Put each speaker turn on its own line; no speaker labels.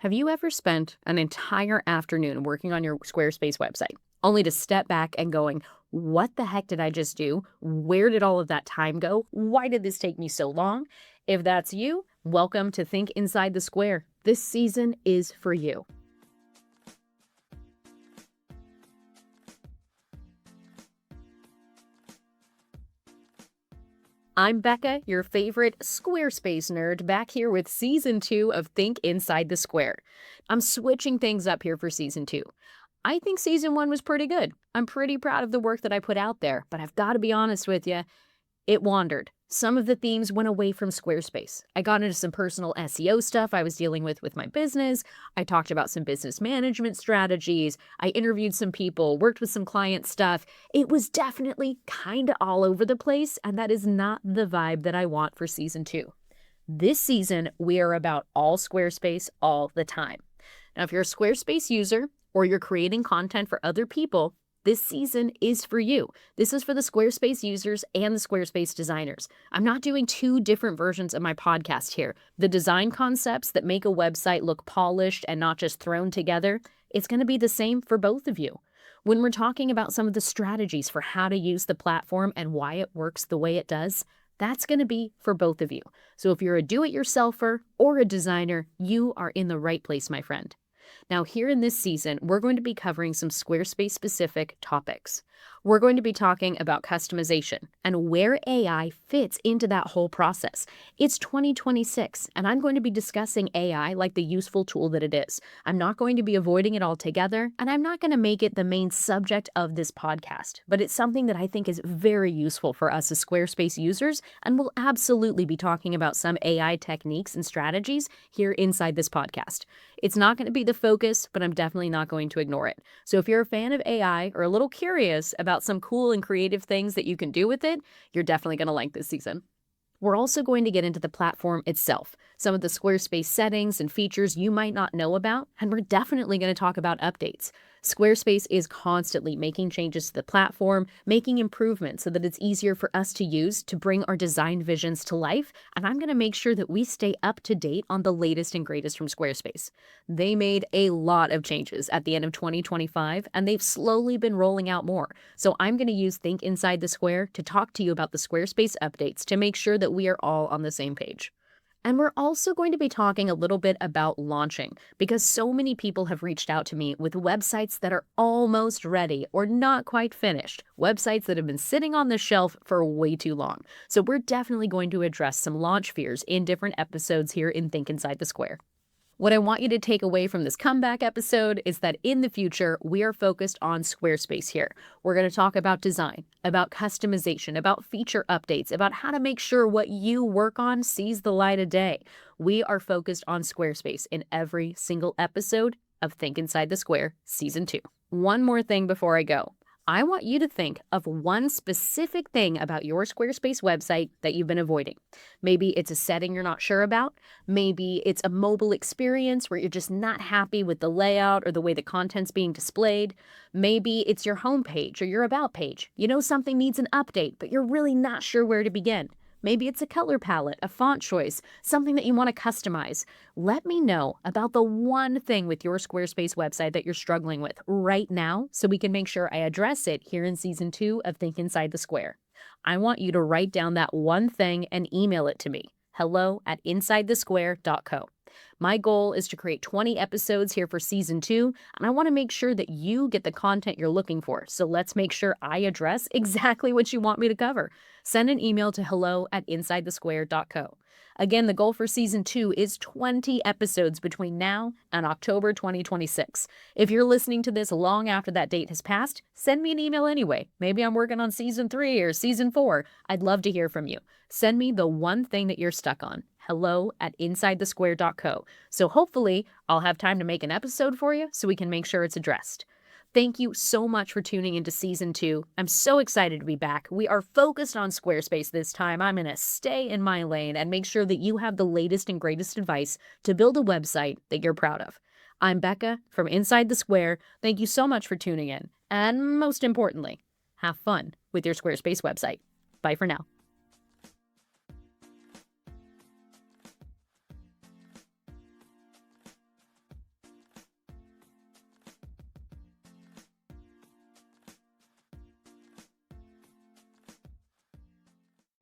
Have you ever spent an entire afternoon working on your Squarespace website, only to step back and going, what the heck did I just do? Where did all of that time go? Why did this take me so long? If that's you, welcome to Think Inside the Square. This season is for you. I'm Becca, your favorite Squarespace nerd, back here with season 2 of Think Inside the Square. I'm switching things up here for season 2. I think season 1 was pretty good. I'm pretty proud of the work that I put out there, but I've got to be honest with you, it wandered. Some of the themes went away from Squarespace. I got into some personal SEO stuff I was dealing with my business. I talked about some business management strategies. I interviewed some people, worked with some client stuff. It was definitely kind of all over the place, and that is not the vibe that I want for season 2. This season, we are about all Squarespace all the time. Now, if you're a Squarespace user or you're creating content for other people, this season is for you. This is for the Squarespace users and the Squarespace designers. I'm not doing two different versions of my podcast here. The design concepts that make a website look polished and not just thrown together, it's going to be the same for both of you. When we're talking about some of the strategies for how to use the platform and why it works the way it does, that's going to be for both of you. So if you're a do-it-yourselfer or a designer, you are in the right place, my friend. Now, here in this season, we're going to be covering some Squarespace-specific topics. We're going to be talking about customization and where AI fits into that whole process. It's 2026, and I'm going to be discussing AI like the useful tool that it is. I'm not going to be avoiding it altogether, and I'm not going to make it the main subject of this podcast, but it's something that I think is very useful for us as Squarespace users, and we'll absolutely be talking about some AI techniques and strategies here inside this podcast. It's not going to be the focus, but I'm definitely not going to ignore it. So if you're a fan of AI or a little curious about some cool and creative things that you can do with it, you're definitely going to like this season. We're also going to get into the platform itself, some of the Squarespace settings and features you might not know about, and we're definitely going to talk about updates. Squarespace is constantly making changes to the platform, making improvements so that it's easier for us to use to bring our design visions to life, and I'm going to make sure that we stay up to date on the latest and greatest from Squarespace. They made a lot of changes at the end of 2025, and they've slowly been rolling out more. So I'm going to use Think Inside the Square to talk to you about the Squarespace updates to make sure that we are all on the same page. And we're also going to be talking a little bit about launching, because so many people have reached out to me with websites that are almost ready or not quite finished, websites that have been sitting on the shelf for way too long. So we're definitely going to address some launch fears in different episodes here in Think Inside the Square. What I want you to take away from this comeback episode is that in the future, we are focused on Squarespace here. We're going to talk about design, about customization, about feature updates, about how to make sure what you work on sees the light of day. We are focused on Squarespace in every single episode of Think Inside the Square Season 2. One more thing before I go. I want you to think of one specific thing about your Squarespace website that you've been avoiding. Maybe it's a setting you're not sure about. Maybe it's a mobile experience where you're just not happy with the layout or the way the content's being displayed. Maybe it's your homepage or your about page. You know something needs an update, but you're really not sure where to begin. Maybe it's a color palette, a font choice, something that you want to customize. Let me know about the one thing with your Squarespace website that you're struggling with right now so we can make sure I address it here in Season 2 of Think Inside the Square. I want you to write down that one thing and email it to me, hello@insidethesquare.co. My goal is to create 20 episodes here for Season 2, and I want to make sure that you get the content you're looking for. So let's make sure I address exactly what you want me to cover. Send an email to hello@insidethesquare.co. Again, the goal for Season 2 is 20 episodes between now and October 2026. If you're listening to this long after that date has passed, send me an email anyway. Maybe I'm working on Season 3 or Season 4. I'd love to hear from you. Send me the one thing that you're stuck on. hello@insidethesquare.co. So hopefully I'll have time to make an episode for you so we can make sure it's addressed. Thank you so much for tuning into Season 2. I'm so excited to be back. We are focused on Squarespace this time. I'm going to stay in my lane and make sure that you have the latest and greatest advice to build a website that you're proud of. I'm Becca from Inside the Square. Thank you so much for tuning in. And most importantly, have fun with your Squarespace website. Bye for now.